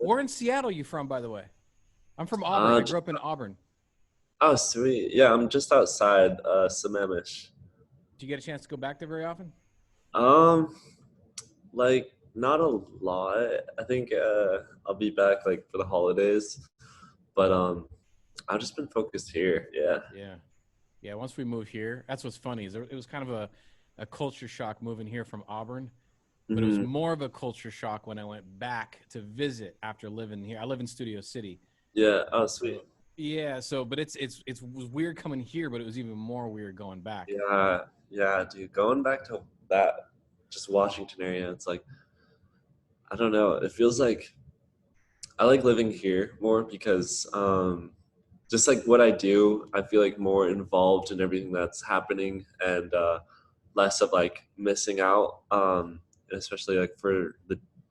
Where in Seattle you from, by the way? I'm from Auburn. I Uh, grew up in Auburn. oh, sweet. Yeah, I'm just outside Sammamish. Do you get a chance to go back there very often? Um, like not a lot. I think I'll be back like for the holidays, but I've just been focused here. Yeah. Yeah. Yeah, once we moved here, that's what's funny is it was kind of a culture shock moving here from Auburn, but it was Hmm. more of a culture shock when I went back to visit after living here. I live in Studio City. Yeah. Oh, sweet. So yeah, so but it was weird coming here, but it was even more weird going back. Yeah. Yeah, dude. Going back to that, just Washington area, it's like I don't know. It feels like I like living here more because just like what I do, I feel like more involved in everything that's happening and less of like missing out. Especially like for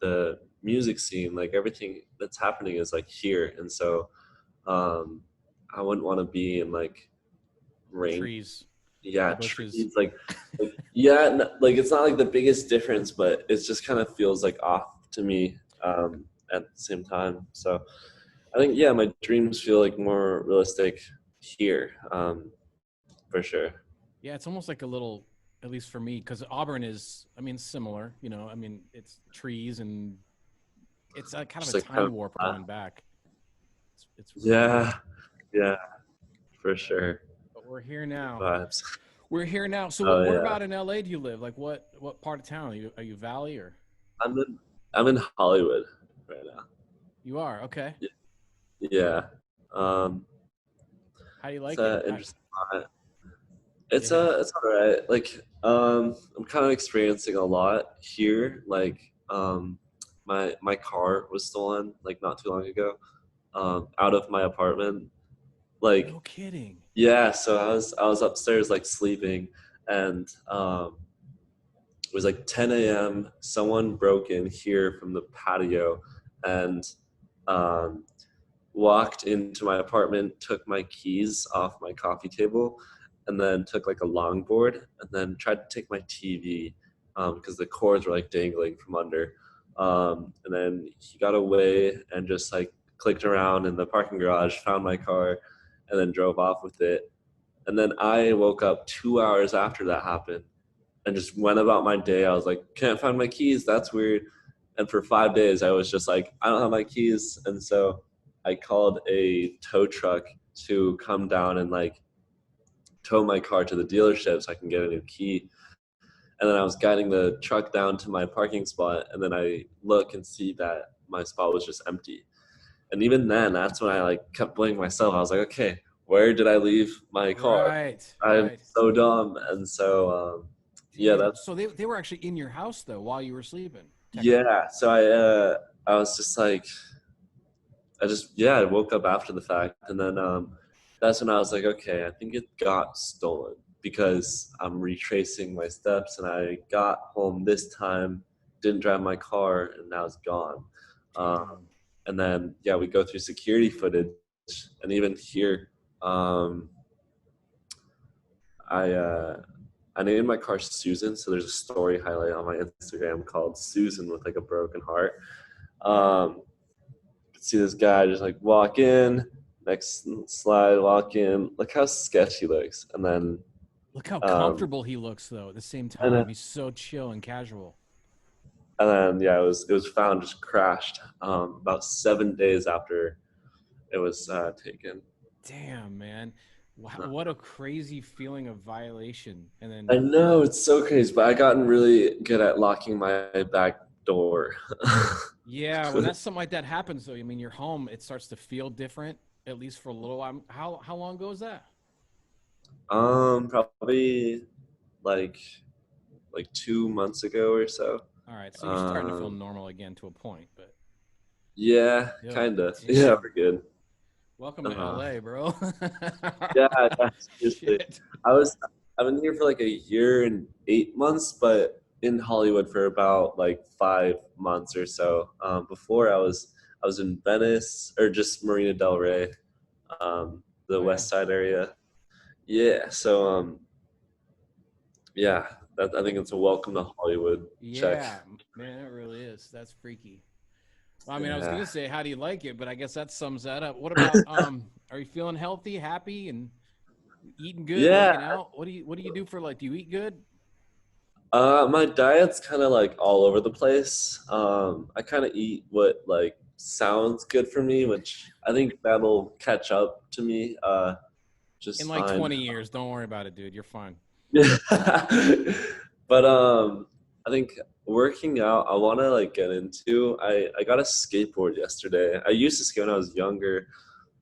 the music scene, like everything that's happening is like here, and so um, I wouldn't want to be in like The rain. trees, the Yeah, bushes. trees. Like yeah, like it's not like the biggest difference, but it just kind of feels like off to me at the same time. So I think yeah, my dreams feel like more realistic here, for sure. Yeah, it's almost like a little, at least for me, because Auburn is, I mean, similar. I mean, it's trees and it's a kind of Just a like kind time of warp going back. It's really weird. yeah, yeah, for sure. But we're here now. Vibes. We're here now. So, Oh where yeah, about in LA do you live? Like, what part of town are you Valley or I'm in I'm in Hollywood right now. you are? Okay. Yeah, um, How do you it's like it? interesting. It's Yeah. it's all right. Like I'm kind of experiencing a lot here. Like my car was stolen like not too long ago, out of my apartment. Like No kidding. yeah, so I was upstairs like sleeping, and it was like 10 a.m. Someone broke in here from the patio, and um, walked into my apartment, took my keys off my coffee table, and then took like a longboard, and then tried to take my TV because the cords were like dangling from under. And then he got away and just like clicked around in the parking garage, found my car, and then drove off with it. And then I woke up 2 hours after that happened and just went about my day. I was like, can't find my keys. That's weird. And for 5 days, I was just like, I don't have my keys. And so I called a tow truck to come down and like tow my car to the dealership so I can get a new key. And then I was guiding the truck down to my parking spot. And then I look and see that my spot was just empty. And even then, that's when I like kept blaming myself. I was like, okay, where did I leave my car? Right. I'm Right. so dumb. And so, yeah, Damn. that's So they were actually in your house though while you were sleeping, technically. yeah. So I was just like I just yeah, I woke up after the fact and then that's when I was like, okay, I think it got stolen because I'm retracing my steps and I got home this time, didn't drive my car and now it's gone. Um, Damn. and then yeah, we go through security footage and even here, um, I I named my car Susan, so there's a story highlight on my Instagram called Susan with like a broken heart. Um, see this guy just like walk in, next slide, walk in. Look how sketchy he looks, Look how um, comfortable he looks though at the same and then time. He's so chill and casual. yeah, it was found just crashed about 7 days after it was taken. Damn, man. Wow, what a crazy feeling of violation. And then I know it's so crazy, but I gotten really good at locking my back door. yeah, when that's something like that happens though, I mean your home, it starts to feel different, at least for a little while. How long ago was that? Probably like 2 months ago or so. All right, so you're starting to feel Um, normal again to a point, but yeah, yo, kinda. Yeah, damn. we're good. Welcome to Uh, LA, bro. Yeah, yeah, seriously. Shit. I was I've been here for like a year and 8 months, but in Hollywood for about like 5 months or so. Before I was in Venice or just Marina Del Rey, the Oh yeah. West Side area. Yeah, so yeah, I think it's a welcome to Hollywood check. Yeah, man, it really is. That's freaky. I mean, I was Yeah. gonna say, how do you like it? But I guess that sums that up. What about are you feeling healthy, happy, and eating good, Yeah. working out? What do you do for like? Do you eat good? My diet's kind of like all over the place. I kind of eat what like sounds good for me, which I think that'll catch up to me In just like fine. 20 years, don't worry about it, dude. You're fine. But I think working out I want to like get into. I got a skateboard yesterday. I used to skate when I was younger,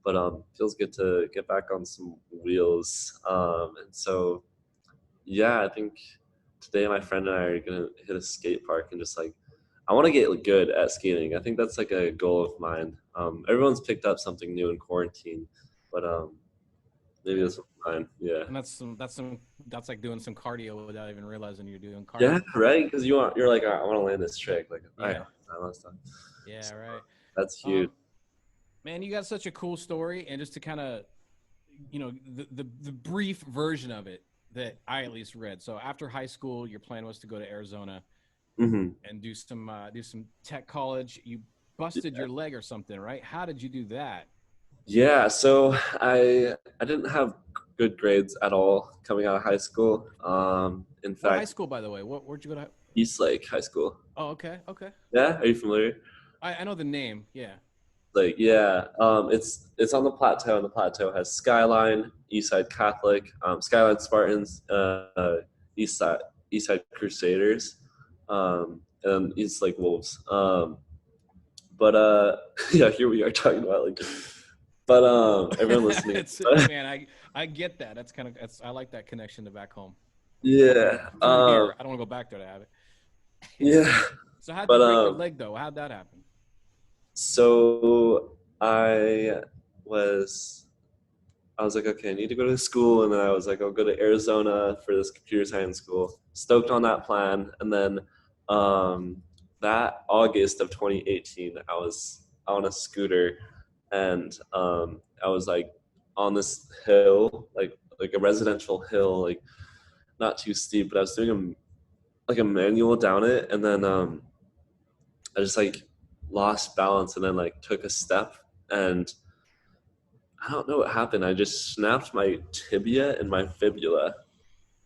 but feels good to get back on some wheels. And so yeah, I think today my friend and I are gonna hit a skate park and just like I want to get like, good at skating. I think that's like a goal of mine. Everyone's picked up something new in quarantine, but maybe Yeah, this one's mine. Yeah. and that's like doing some cardio without even realizing you're doing Yeah, cardio. right. Because you're like, I want to land this trick. Like, I Yeah, that last time. yeah, So right. that's huge. Um, man, you got such a cool story, and just to kind of, the brief version of it that I at least read. So after high school, your plan was to go to Arizona Hmm. and do some tech college. You busted your leg or something, right? How did you do that? Yeah. So I didn't have good grades at all coming out of high school. In What high fact, school, by the way? Where'd you go to? East Lake High School. Oh, okay, okay. Yeah, are you familiar? I know the name. Yeah. Like, yeah, it's on the plateau, and the plateau has Skyline, Eastside Catholic, Skyline Spartans, East Side Crusaders, and East Lake Wolves. But yeah, here we are talking about like, but everyone listening. It's man, I get that. That's I like that connection to back home. Yeah, From here, I don't want to go back there to have it. yeah, So how'd you but break your leg though? How'd that happen? so was I was like, okay, I need to go to school. And then I was like, I'll go to Arizona for this computer science school. Stoked on that plan. And then um, that August of 2018, I was on a scooter and I was like on this hill, like a residential hill, like not too steep, but I was doing like a manual down it. And then I just like lost balance and then like took a step and I don't know what happened. I just snapped my tibia and my fibula,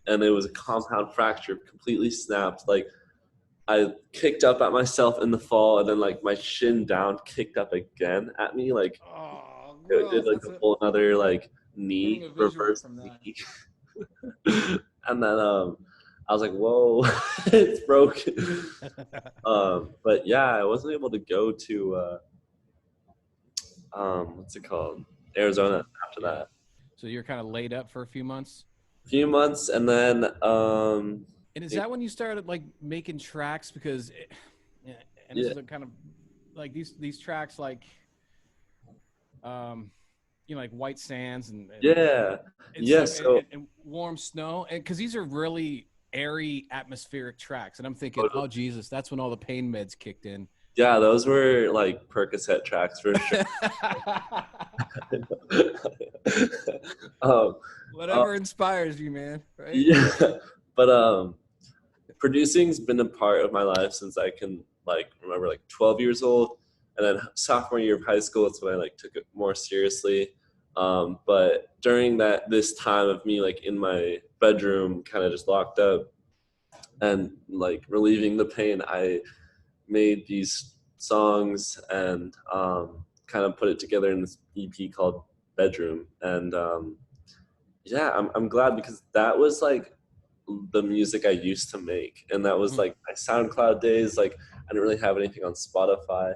and it was a compound fracture, completely snapped. Like I kicked up at myself in the fall, and then like my shin down kicked up again at me. Like Oh, it did gross. like a full another like Getting knee a visual reverse from that. knee, and then I was like, whoa, it's broken. But yeah, I wasn't able to go to what's it called, Arizona after Yeah. that. So you're kind of laid up for a few months. Few months, and then And is that when you started like making tracks? Yeah, and this yeah, is a kind of like these tracks, like um, like White Sands yeah, and yeah. stuff, So and Warm Snow, and because these are really airy atmospheric tracks, and I'm thinking, oh Jesus, that's when all the pain meds kicked in. yeah, those were like Percocet tracks for sure. um, uh, Whatever inspires you, man. Right? yeah, but producing's been a part of my life since I can like remember, like 12 years old, and then sophomore year of high school, it's when I like took it more seriously. But during this time of me like in my bedroom, kind of just locked up and like relieving the pain, I made these songs and kind of put it together in this EP called Bedroom. And yeah, I'm glad because that was like the music I used to make. And that was Mhm. like my SoundCloud days. Like I didn't really have anything on Spotify.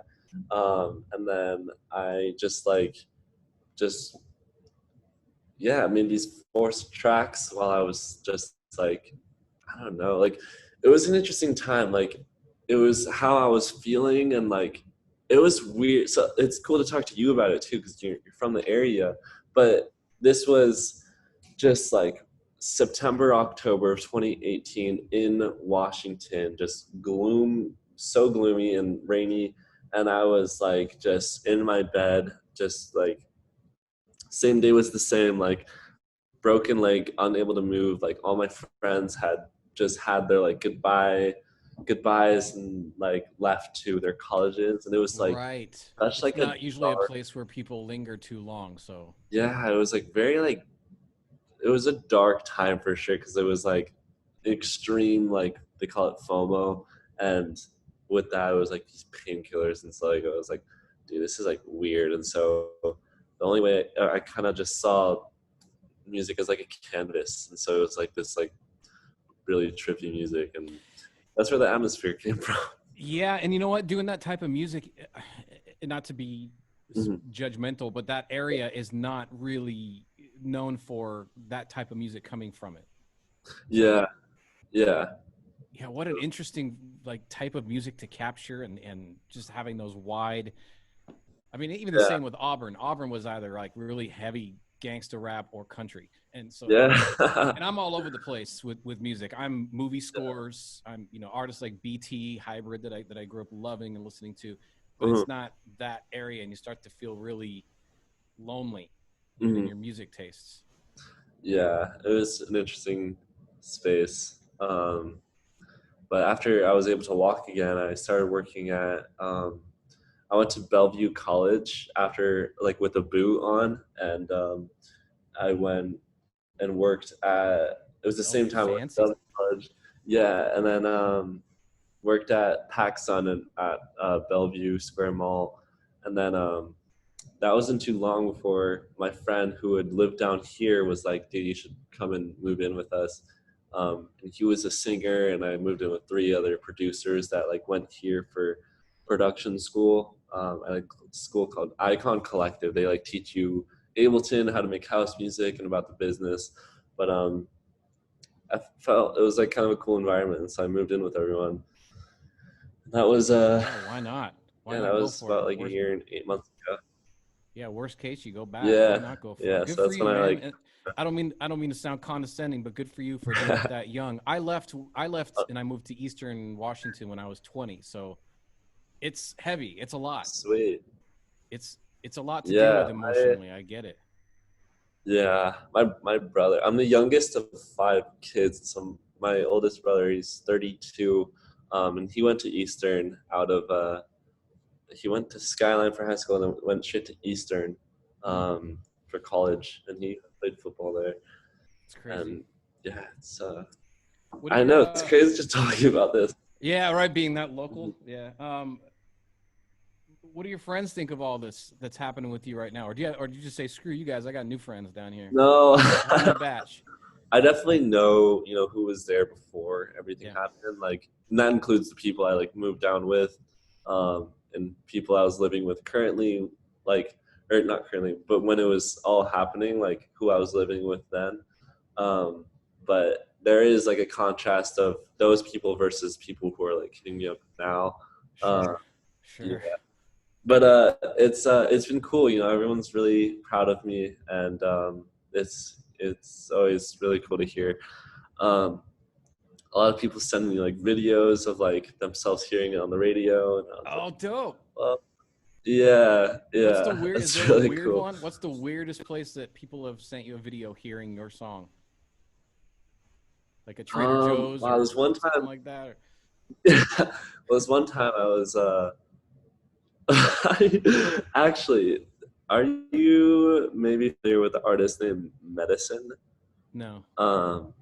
And then I just, yeah, I made these forced tracks while I was just like, I don't know, like it was an interesting time. Like it was how I was feeling and like it was weird. So it's cool to talk to you about it too because you're from the area. But this was just like September, October of 2018 in Washington, just gloom, so gloomy and rainy. And I was like just in my bed, just like same day was the same, like broken leg, unable to move. Like all my friends had just had their like goodbye goodbyes and like left to their colleges, and it was like Right. such It's like a not usually a dark, place where people linger too long. So yeah, it was like very like it was a dark time for sure because it was like extreme, like they call it FOMO, and with that it was like these painkillers, and so like I was like, dude, this is like weird, and so the only way I kind of just saw music as like a canvas, and so it was like this like really trippy music, and that's where the atmosphere came from. yeah, and you know what? Doing that type of music, not to be Mhm. judgmental, but that area is not really known for that type of music coming from it. So Yeah, yeah, yeah, what an interesting like type of music to capture, and just having those wide. I mean, even the yeah, same with Auburn. Auburn was either like really heavy gangster rap or country, and so yeah. and I'm all over the place with music. I'm movie scores. I'm artists like BT Hybrid that I grew up loving and listening to, but Mhm, it's not that area, and you start to feel really lonely within mhm. your music tastes. Yeah, it was an interesting space. But after I was able to walk again, I started working at. I went to Bellevue College after, like, with a boot on, and I went and worked at. It was the same Bellevue time I went to fancy. Bellevue College. Yeah, and then worked at PacSun and at Bellevue Square Mall, and then that wasn't too long before my friend who had lived down here was like, dude, you should come and move in with us. And he was a singer, and I moved in with three other producers that like went here for production school at a school called Icon Collective. They like teach you Ableton, how to make house music, and about the business. But I felt it was like kind of a cool environment, and so I moved in with everyone. That was Yeah, why not? Why yeah, that not go was for it? about like a Worst, year and 8 months ago. yeah, worst case you go back. Why Yeah, not go for it? yeah. Good So for that's you, when I man. like. And I don't mean to sound condescending, but good for you for doing it that young. I left and I moved to Eastern Washington when I was 20. So it's heavy. It's a lot. Sweet. It's a lot to deal with Yeah, emotionally. I get it. my brother. I'm the youngest of five kids. So my oldest brother, he's 32, and he went to Eastern out of. He went to Skyline for high school and then went straight to Eastern, for college, and he played football there. It's crazy. And yeah, it's. What do I you know it's crazy just talking about this. Yeah, right, being that Mhm. local. Yeah. What do your friends think of all this that's happening with you right now? Or do you just say, screw you guys, I got new friends down here. No, Whole new batch. I definitely know, who was there before everything Yeah. happened. Like, and that includes the people I like moved down with, and people I was living with currently, like, or not currently, but when it was all happening, like who I was living with then. Um, but there is like a contrast of those people versus people who are like hitting me up now. Uh, Sure. yeah, Sure. but it's been cool. Everyone's really proud of me, and it's always really cool to hear. Um, a lot of people send me like videos of like themselves hearing it on the radio, and I was like, Oh, dope. well, yeah, What's the yeah, weird? Is it's there a really weird cool. one? What's the weirdest place that people have sent you a video hearing your song? Like a Trader Joe's Wow, or this one something time, like that? Or, well, this one time I was actually, are you maybe familiar with the artist named Medicine? no. Um,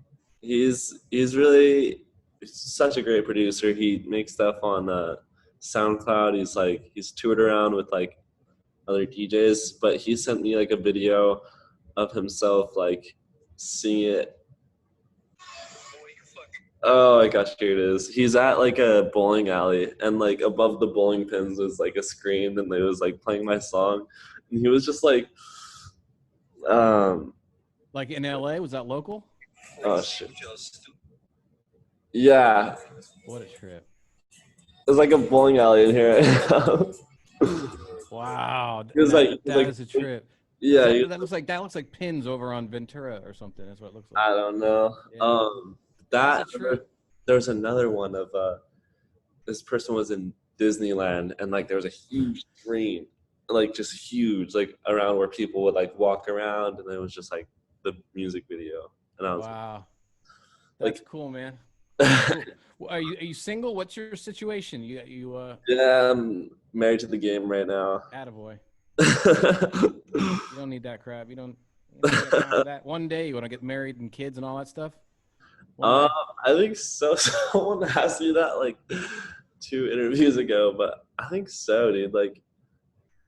he's really such a great producer. He makes stuff on SoundCloud. He's toured around with like other DJs, but he sent me like a video of himself like singing it. Oh my gosh, here it is. He's at like a bowling alley, and like above the bowling pins was like a screen, and it was like playing my song, and he was just like, um, Like in LA? Was that local? oh shit, yeah, What a trip. there's like a bowling alley in here. Wow. He was That like, he was that like, is a trip. Is yeah, that that looks like pins over on Ventura or something. That's what it looks like. I don't know. Yeah. That's a That trip. there was another one of this person was in Disneyland, and like there was a huge screen, like just huge, like around where people would like walk around, and it was just like the music video, and I was Wow. That's like, cool, man. Cool. Well, are you single? What's your situation? Yeah, I'm married to the game right now. Attaboy. You don't need that crap. You don't got time for that. One day you want to get married and kids and all that stuff. One Um, day. I think so. Someone asked me that like 2 interviews ago, but I think so, dude. Like,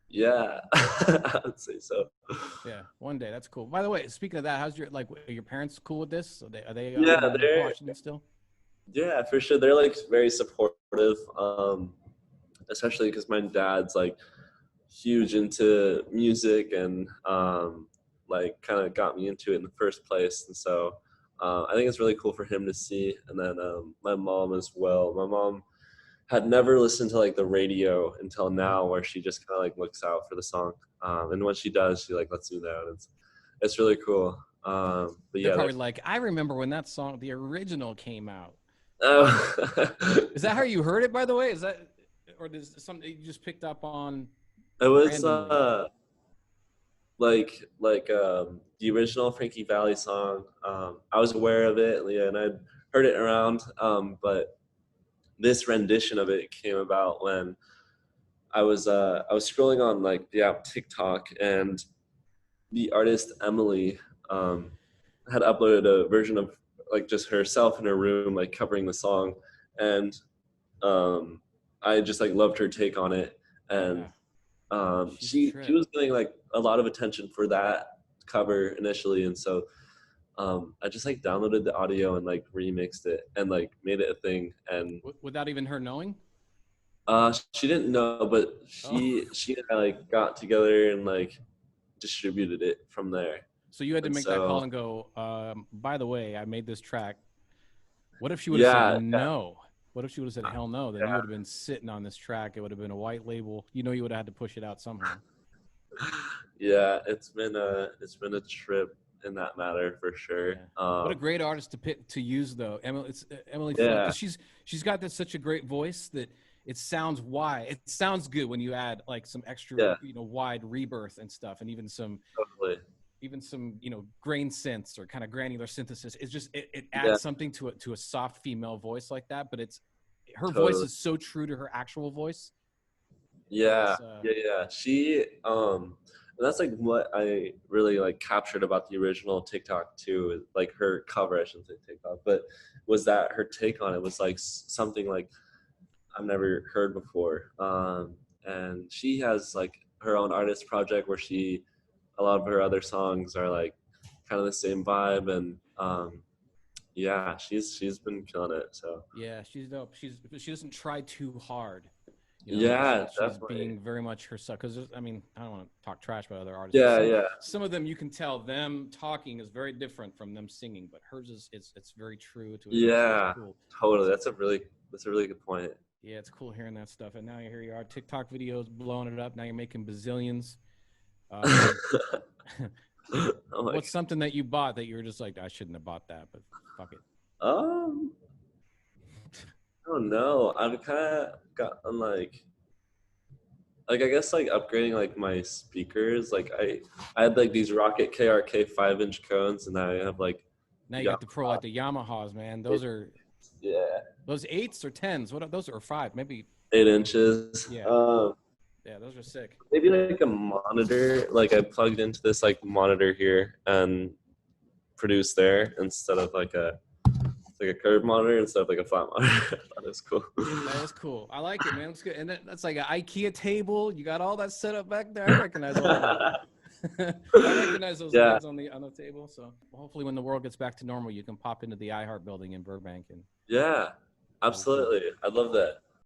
yeah, I would say so. Yeah, one day. That's cool. By the way, speaking of that, how's are your parents cool with this? Are they Yeah, in they're Washington still? yeah, for sure. They're like very supportive, especially because my dad's like huge into music and like kind of got me into it in the first place. And so I think it's really cool for him to see. And then my mom as well. My mom had never listened to like the radio until now, where she just kind of like looks out for the song. And when she does, she like lets me know. And it's really cool. But They're yeah, probably like, I remember when that song, the original, came out. oh. Is that how you heard it, by the way? Is that, or is something you just picked up on It was randomly? the original Frankie Valli song. I was aware of it, yeah, and I'd heard it around. But this rendition of it came about when I was scrolling on like the app TikTok, and the artist Emilee had uploaded a version of like just herself in her room, like covering the song, and I just like loved her take on it, and Yeah, she's a she trip. was getting like a lot of attention for that cover initially, and so I just like downloaded the audio and like remixed it and like made it a thing. And Without even her knowing? she didn't know, but Oh, she and I like got together and like distributed it from there. so you had to And make that call so and go, by the way, I made this track. What if she would have said yeah, no? What if she would have said yeah, hell no? Then you would have been sitting on this track. It would have been a white label. You would have had to push it out somehow. yeah, it's been a trip in that matter for sure. Yeah. What a great artist to pick to use though, Emily. It's Emilee Flood Yeah, because she's got this such a great voice that it sounds wide. It sounds good when you add like some extra yeah, wide rebirth and stuff, and totally. even some grain synths or kind of granular synthesis. It's just it Yeah, adds something to a soft female voice like that. But her voice totally. is so true to her actual voice. Yeah, It's yeah. And that's like what I really like captured about the original TikTok too, is like her cover. I shouldn't say TikTok, but was that her take on it was like something like I've never heard before. And she has like her own artist project where a lot of her other songs are like kind of the same vibe, and yeah, she's been killing it. So yeah, she's dope. She doesn't try too hard. yeah, She's definitely. being very much herself. Because I mean, I don't want to talk trash about other artists, but Yeah, some yeah, some of them you can tell them talking is very different from them singing. But hers is it's very true to it. It's yeah. cool. Totally. It's That's a really good point. Yeah, it's cool hearing that stuff. And now here you are, TikTok videos blowing it up. Now you're making bazillions. Um, Oh my what's something that you bought that you were just like, I shouldn't have bought that, but fuck it. god. I don't know. I've kind of gotten like I guess like upgrading like my speakers. Like I had like these Rocket KRK 5-inch cones, and now I have like Now you yeah, got the pro like the Yamahas, man. Those are yeah, those eights or tens. What are those are five? Maybe 8 inches. yeah. Yeah, those are sick. Maybe like a monitor. Like I plugged into this like monitor here and produced there instead of like a curved monitor instead of like a flat monitor. I thought it was cool. That is cool. I like it, man. That's good. And that's like an IKEA table. You got all that set up back there. I recognize all that. I recognize those Yeah, legs on the table. So hopefully, when the world gets back to normal, you can pop into the iHeart building in Burbank and yeah, that'll be cool. absolutely. I love that.